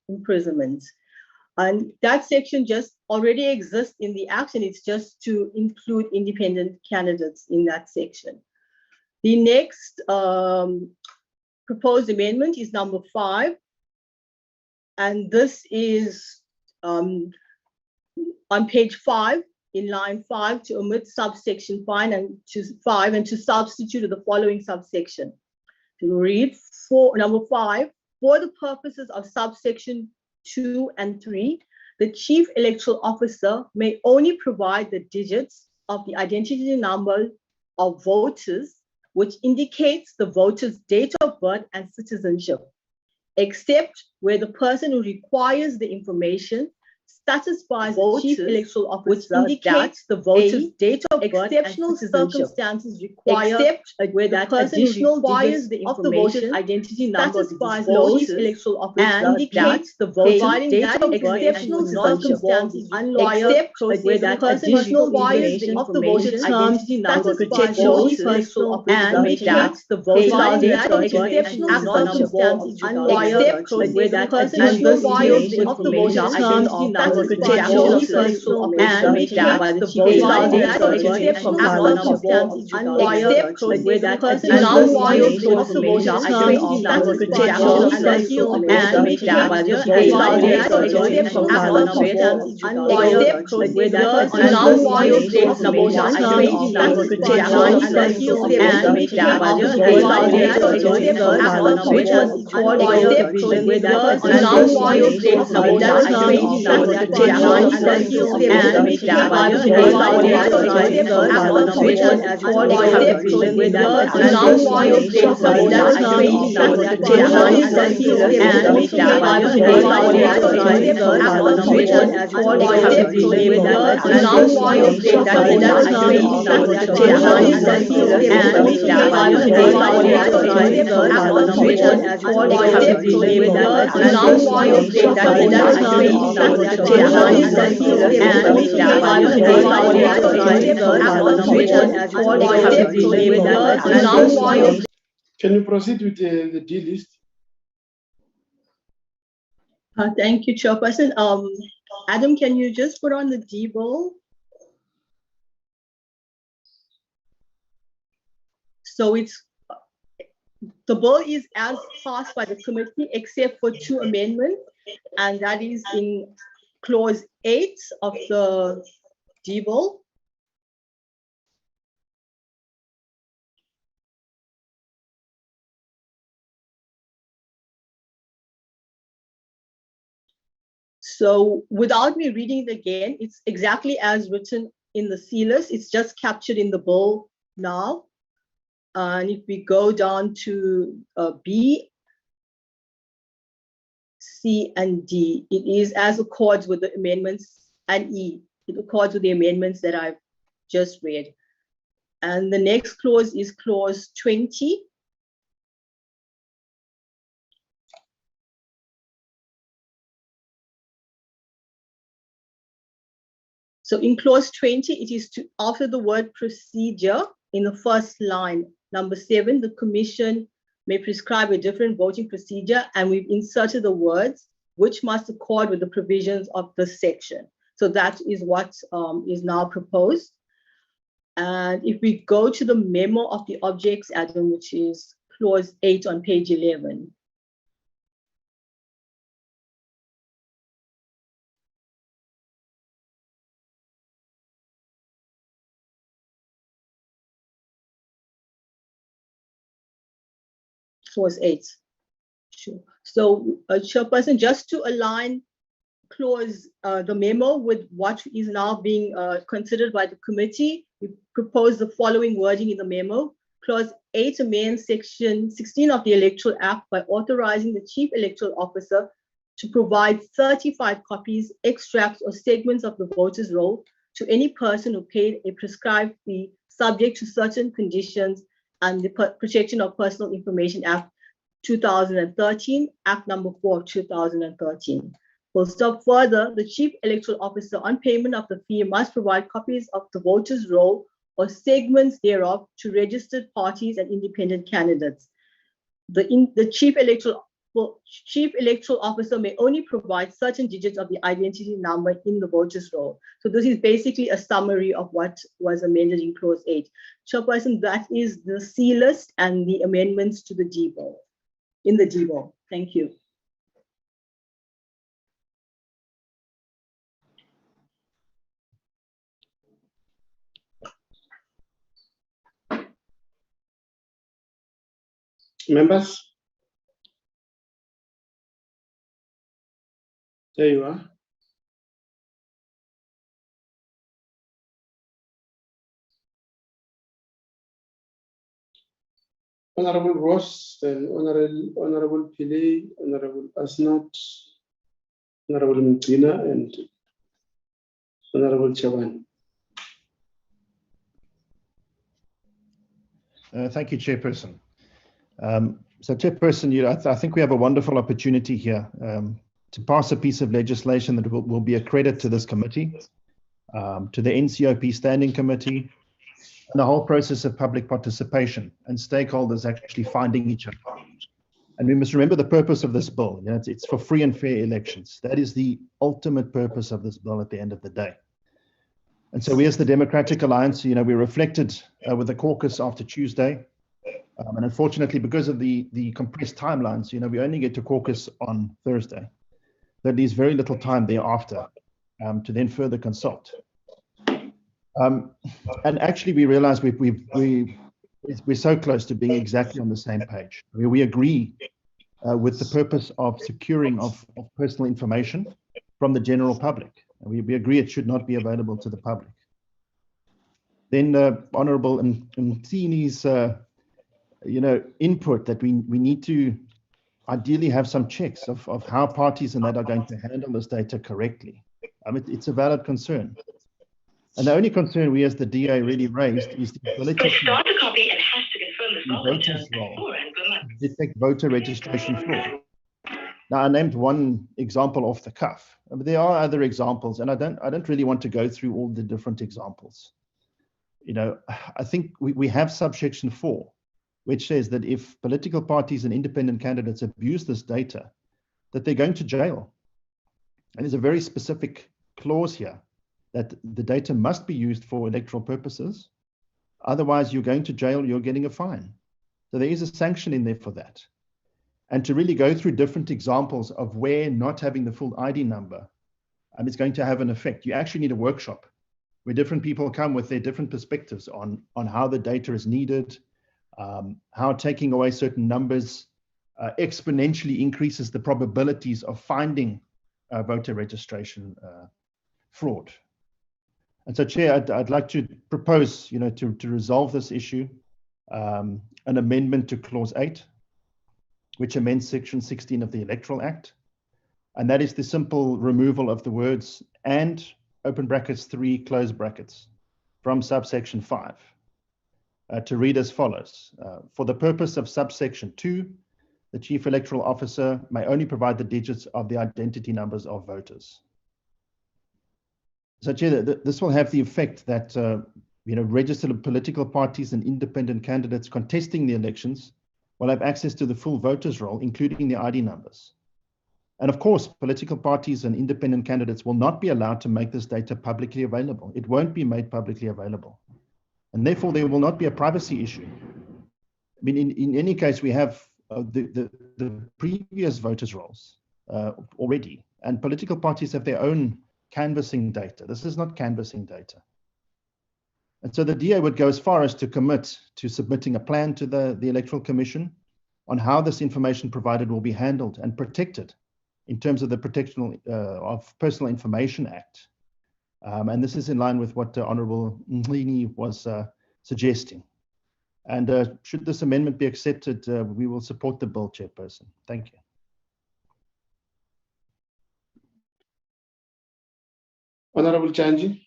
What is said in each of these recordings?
imprisonment. And that section just already exists in the Act, and it's just to include independent candidates in that section. The next proposed amendment is number 5. And this is on page 5, in line 5, to omit subsection 5 and to substitute the following subsection. To read number 5, for the purposes of subsection 2 and 3, the Chief Electoral Officer may only provide the digits of the identity number of voters, which indicates the voter's date of birth and citizenship, except where the person who requires the information satisfies the Chief Electoral Officer, which indicates the voter's date of birth exceptional circumstances require, except where that additional requires the information identity number satisfies the Chief Electoral Officer and indicates the voter's date of birth exceptional circumstances require, except where that additional requires the information identity number protection and indicates the voter's date of birth exceptional circumstances require, except where that additional requires the information identity number protection and make that by the Chief Electoral Officer except where that additional of the voter's identity number protection and make that by the Chief Electoral Officer except where that additional of the voter's identity number protection and make that by the Chief Electoral Officer except where that additional of the voter's identity number and make that by the Can you proceed with the D list? Thank you, Chairperson. Adam, can you just put on the D bill? So the bill is as passed by the committee, except for 2 amendments, and that is in clause 8 of the D bill. So without me reading it again, it's exactly as written in the C list. It's just captured in the bill now. And if we go down to B, C, and D, it is as accords with the amendments, and E, it accords with the amendments that I've just read. And the next clause is clause 20. So in clause 20, it is to, after the word procedure in the first line, number 7, the commission may prescribe a different voting procedure, and we've inserted the words which must accord with the provisions of this section. So that is what is now proposed. And if we go to the memo of the objects, Adam, which is clause 8 on page 11. Clause 8. Sure. So, Chairperson, just to align clause, the memo with what is now being considered by the committee, we propose the following wording in the memo. Clause 8 amends section 16 of the Electoral Act by authorizing the Chief Electoral Officer to provide certified copies, extracts, or segments of the voter's roll to any person who paid a prescribed fee subject to certain conditions and the Protection of Personal Information Act 2013, Act number 4 of 2013. We'll stop further. The Chief Electoral Officer on payment of the fee must provide copies of the voter's roll or segments thereof to registered parties and independent candidates. The Chief Electoral Chief Electoral Officer may only provide certain digits of the identity number in the voters roll. So this is basically a summary of what was amended in clause 8. Chairperson, that is the C list and the amendments to the D bill, in the D bill. Thank you. Members? There you are. Honorable Ross, then Honorable Pillay, Honorable Asnath, Honorable Mtina, and Honorable Chabane. Thank you, Chairperson. So, Chairperson, I think we have a wonderful opportunity here to pass a piece of legislation that will be a credit to this committee, to the NCOP Standing Committee, and the whole process of public participation and stakeholders actually finding each other. And we must remember the purpose of this bill. It's for free and fair elections. That is the ultimate purpose of this bill at the end of the day. And so we as the Democratic Alliance, we reflected with the caucus after Tuesday. And unfortunately, because of the compressed timelines, we only get to caucus on Thursday. That leaves very little time thereafter to then further consult. And actually, we realize we're so close to being exactly on the same page. We agree with the purpose of securing of personal information from the general public. We agree it should not be available to the public. Then Honorable Mtini's input that we need to ideally have some checks of how parties and that are going to handle this data correctly. It's a valid concern. And the only concern we as the DA really raised is the ability to start a copy and has to confirm the voters roll, detect voter registration fraud. Now, I named one example off the cuff, but there are other examples, and I don't really want to go through all the different examples. I think we have subsection 4, which says that if political parties and independent candidates abuse this data, that they're going to jail. And there's a very specific clause here that the data must be used for electoral purposes. Otherwise, you're going to jail, you're getting a fine. So there is a sanction in there for that. And to really go through different examples of where not having the full ID number is going to have an effect. You actually need a workshop where different people come with their different perspectives on how the data is needed, how taking away certain numbers exponentially increases the probabilities of finding voter registration fraud. And so, Chair, I'd like to propose, to resolve this issue, an amendment to Clause 8, which amends Section 16 of the Electoral Act. And that is the simple removal of the words "and" open brackets 3 close brackets from subsection 5 to read as follows. For the purpose of subsection 2, the Chief Electoral Officer may only provide the digits of the identity numbers of voters. So, Chair, this will have the effect that registered political parties and independent candidates contesting the elections will have access to the full voters roll, including the ID numbers. And of course, political parties and independent candidates will not be allowed to make this data publicly available. It won't be made publicly available. And therefore, there will not be a privacy issue. I mean, in any case, we have the previous voters rolls already, and political parties have their own canvassing data. This is not canvassing data. And so the DA would go as far as to commit to submitting a plan to the Electoral Commission on how this information provided will be handled and protected in terms of the Protection of Personal Information Act. And this is in line with what Honourable Mhlini was suggesting. And should this amendment be accepted, we will support the bill, Chairperson. Thank you. Honorable Dyantyi.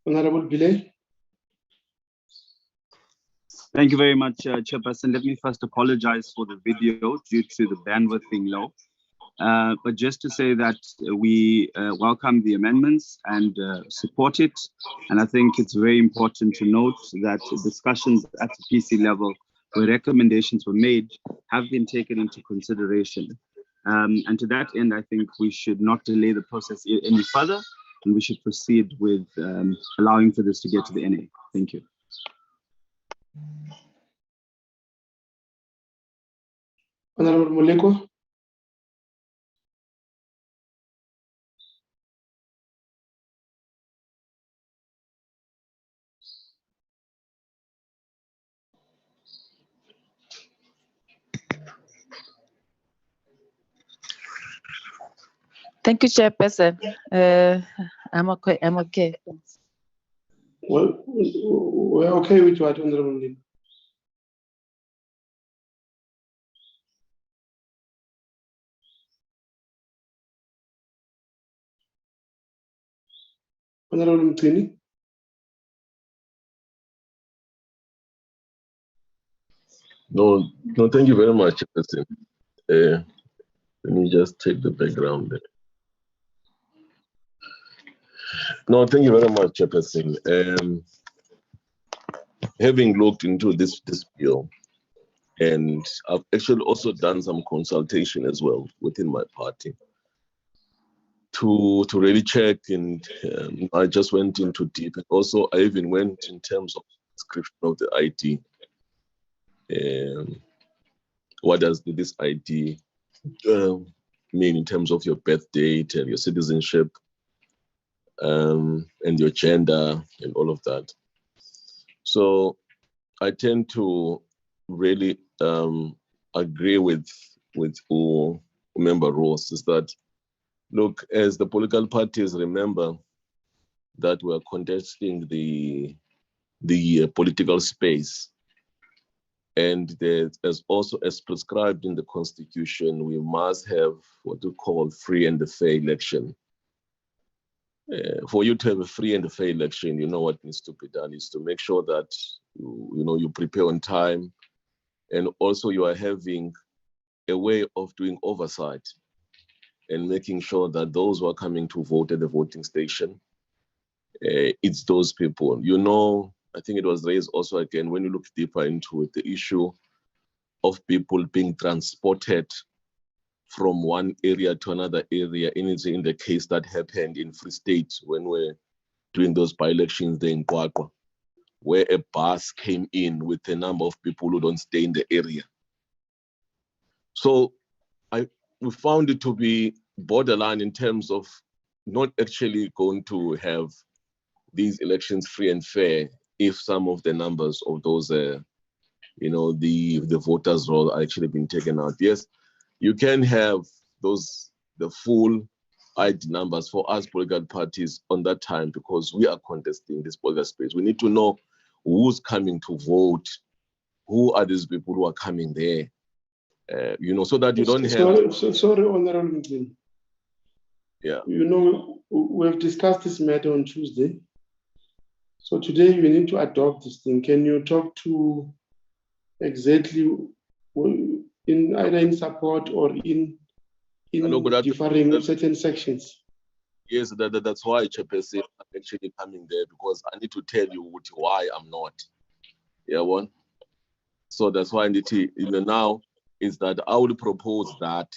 Honorable Pillay. Thank you very much, Chairperson. Let me first apologize for the video due to the bandwidth being low. But just to say that we welcome the amendments and support it. And I think it's very important to note that discussions at the PC level where recommendations were made have been taken into consideration. And to that end, I think we should not delay the process any further, and we should proceed with allowing for this to get to the NA. Thank you. Honorable Molekwa. Thank you, Chairperson. I'm okay. Well, we're okay with what, Honorable Molekwa? Honorable Mtini. No, thank you very much, Chairperson. Let me just take the background there. No, thank you very much, Chairperson. Having looked into this bill, and I've actually also done some consultation as well within my party to really check, and I just went into deep. And also, I even went in terms of description of the ID. What does this ID mean in terms of your birth date and your citizenship and your gender and all of that? So I tend to really agree with Member Ross, is that, look, as the political parties, remember that we're contesting the political space. And as also as prescribed in the Constitution, we must have what we call free and fair election. For you to have a free and fair election, you know what needs to be done is to make sure that you prepare on time, and also you are having a way of doing oversight and making sure that those who are coming to vote at the voting station, it's those people. I think it was raised also again when you look deeper into it, the issue of people being transported from one area to another area. In the case that happened in Free State when we're doing those by-elections there in Kwakwa, where a bus came in with a number of people who don't stay in the area. So we found it to be borderline in terms of not actually going to have these elections free and fair if some of the numbers of those, the voters' roll are actually been taken out. Yes, you can have the full ID numbers for us political parties on that time, because we are contesting this political space. We need to know who's coming to vote, who are these people who are coming there, so that you don't have. Sorry, Honorable Mtini. Yeah. We've discussed this matter on Tuesday. So today we need to adopt this thing. Can you talk to exactly either in support or in differing certain sections? Yes, that's why Chairperson, I'm actually coming there, because I need to tell you why I'm not. Yeah, one. So that's why I need to, now is that I would propose that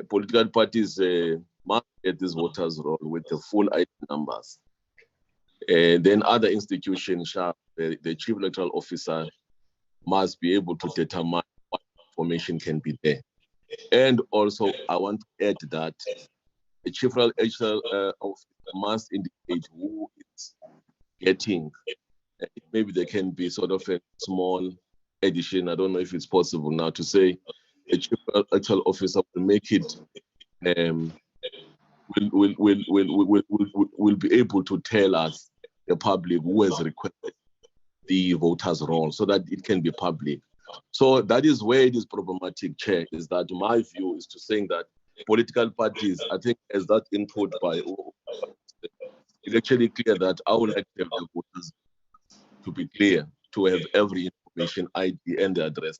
political parties must get these voters roll with the full ID numbers. Then other institutions, the chief electoral officer must be able to determine what information can be there. And also, I want to add that the chief electoral officer must indicate who is getting. Maybe there can be sort of a small addition. I don't know if it's possible now to say the chief electoral officer will make it. Will be able to tell us, the public, who has requested the voters' roll, so that it can be public. So that is where it is problematic, Chair, is that my view is to saying that political parties, I think as that input by, it's actually clear that I would like to have the voters to be clear. to have every information, ID and the address.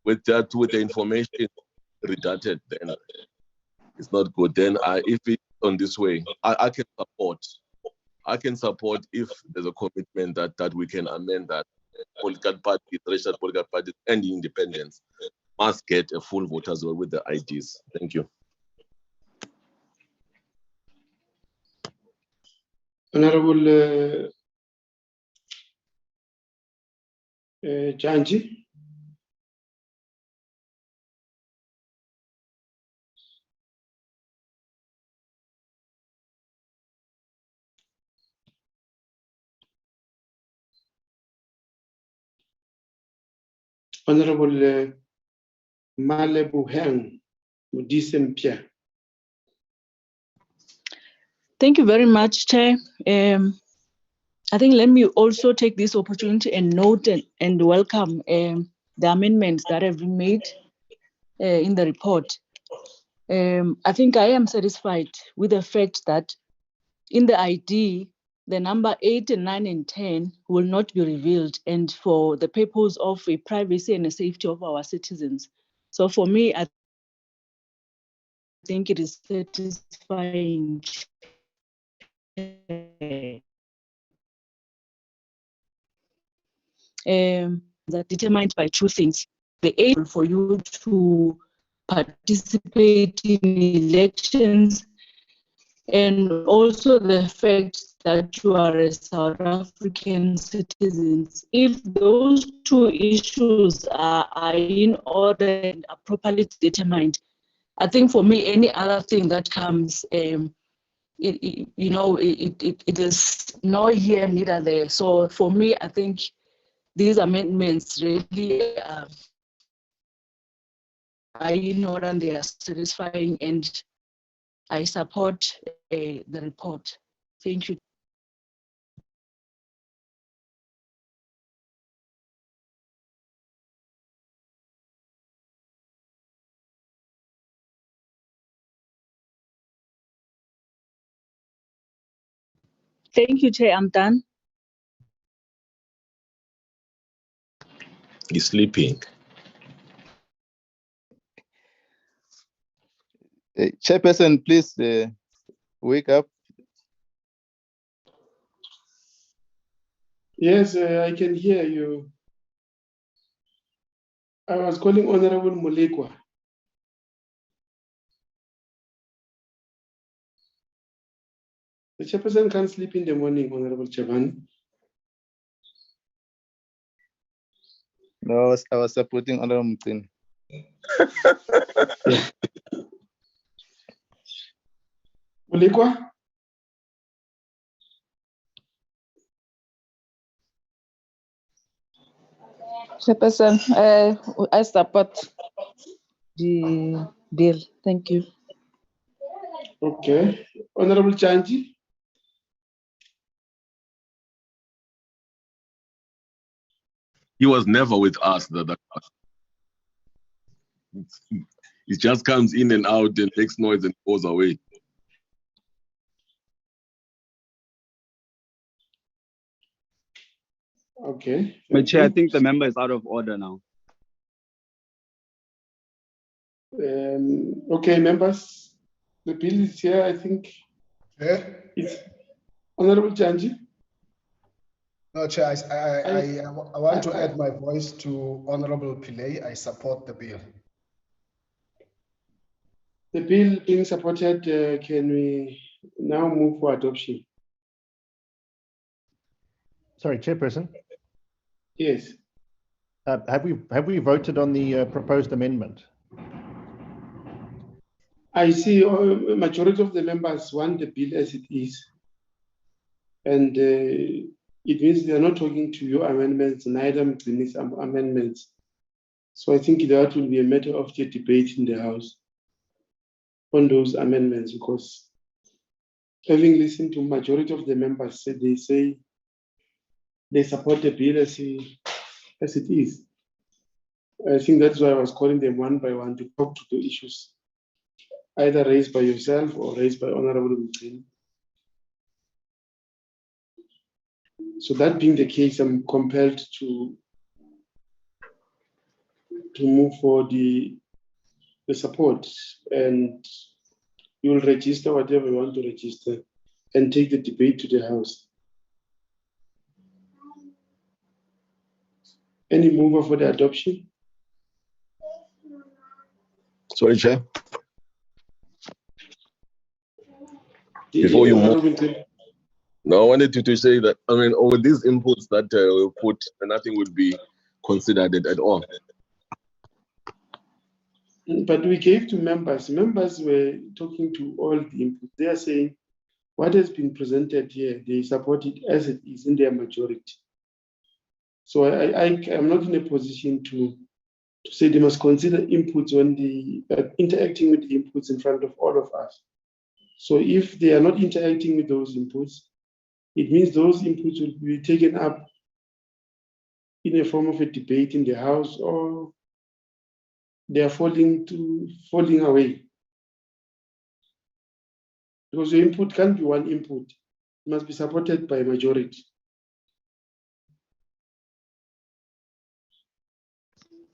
With that, with the information redacted, then it's not good. Then if it's on this way, I can support. I can support if there's a commitment that we can amend that. Political parties, registered political parties, and the independents must get a full vote as well with the IDs. Thank you. Honorable Dyantyi. Honorable Malebuheng Mudisempia. Thank you very much, Chair. I think let me also take this opportunity and note and welcome the amendments that have been made in the report. I think I am satisfied with the fact that in the ID, the number 8 and 9 and 10 will not be revealed, and for the purpose of a privacy and the safety of our citizens. So for me, I think it is satisfying. That determined by two things: the aim for you to participate in elections, and also the fact that you are a South African citizen. If those two issues are in order and are properly determined, I think for me, any other thing that comes, it is not here, neither there. So for me, I think these amendments really are in order and they are satisfying, and I support the report. Thank you. Thank you, Chair. I'm done. He's sleeping. Chairperson, please wake up. Yes, I can hear you. I was calling Honorable Molekwa. The chairperson can't sleep in the morning, Honorable Chabane. No, I was supporting Honorable Mcin. Molekwa? Chairperson, I support the bill. Thank you. Okay. Honorable Dyantyi? He was never with us. He just comes in and out and makes noise and goes away. Okay. My Chair, I think the member is out of order now. Okay, members, the bill is here. I think it's Honorable Dyantyi. No, Chair, I want to add my voice to Honorable Pillay. I support the bill. The bill being supported, can we now move for adoption? Sorry, Chairperson. Yes. Have we voted on the proposed amendment? I see a majority of the members want the bill as it is. And it means they are not talking to your amendments, neither Mcini's amendments. So I think that will be a matter of the debate in the House on those amendments, because having listened to majority of the members, they say they support the bill as it is. I think that's why I was calling them one by one to talk to the issues, either raised by yourself or raised by Honorable Mcini. So that being the case, I'm compelled to move for the support, and you will register whatever you want to register and take the debate to the House. Any mover for the adoption? Sorry, Chair. Before you move, no, I wanted to say that, I mean, over these inputs that we put, nothing would be considered at all. But we gave to members. Members were talking to all the inputs. They are saying what has been presented here, they support it as it is in their majority. So I'm not in a position to say they must consider inputs when they are interacting with the inputs in front of all of us. So if they are not interacting with those inputs, it means those inputs will be taken up in a form of a debate in the House, or they are falling away. Because your input can't be one input. It must be supported by a majority.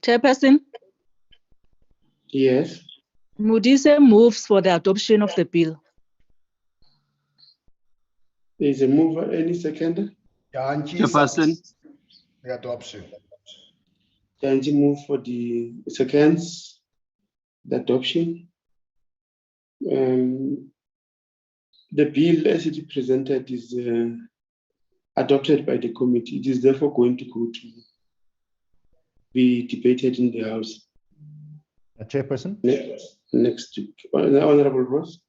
Chairperson, Yes. Modise moves for the adoption of the bill. There is a mover. Any seconder? Dyantyi Chairperson. the adoption. Dyantyi move for the seconds, the adoption. The bill as it is presented is adopted by the committee. It is therefore going to go to be debated in the House. Chairperson? Next week. Honorable Ross.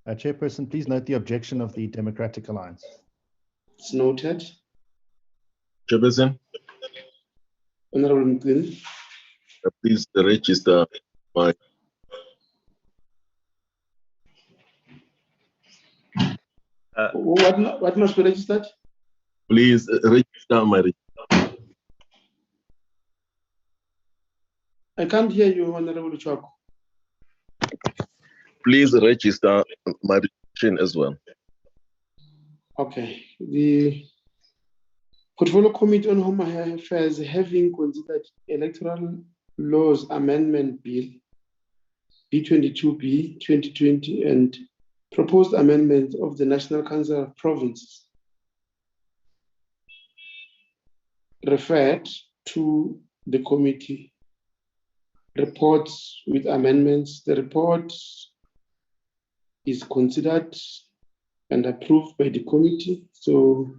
Chairperson, please note the objection of the Democratic Alliance. It's noted. Chairperson, Honorable Mclean. please register my. What must be registered? Please register my. I can't hear you, Honorable Chwako. Please register my registration as well. Okay. The Portfolio Committee on Home Affairs, having considered Electoral Laws Amendment Bill B22B 2020 and proposed amendments of the National Council of Provinces, referred to the committee reports with amendments. The report is considered and approved by the committee. So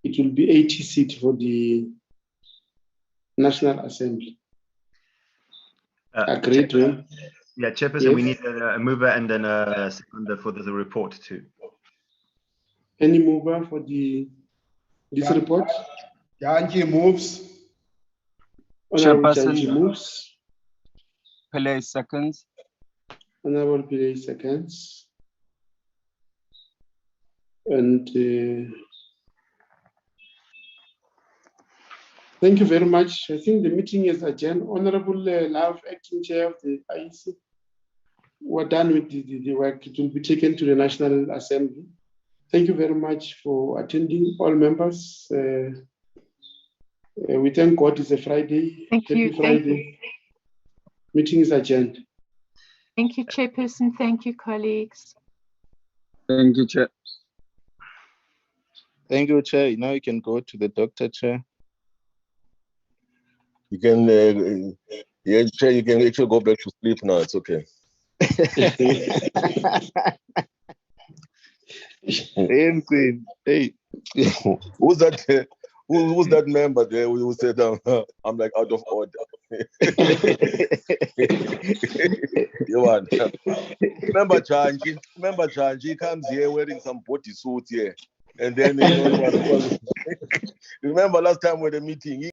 it will be 80 seats for the National Assembly. Agreed, Ram? Yeah, Chairperson, Yes. we need a mover and then a seconder for the report too. Any mover for this report? Dyantyi moves. Honorable Chairperson. Dyantyi moves. Pillay seconds. Honorable Pillay seconds. And thank you very much. I think the meeting is adjourned. Honorable Love, Acting Chair of the IEC, we're done with the work. It will be taken to the National Assembly. Thank you very much for attending, all members. We thank God it's a Friday. Happy Friday. Meeting is adjourned. Thank you, Chairperson. Thank you, colleagues. Thank you, Chair. Thank you, Chair. Now you can go to the doctor, Chair. You can, yeah, Chair, you can actually go back to sleep now. It's okay. Hey, Queen. Hey. Who's that? Who's that member there who said I'm like out of order? You want? Remember Dyantyi comes here wearing some body suit here. And then, you know, remember last time with the meeting,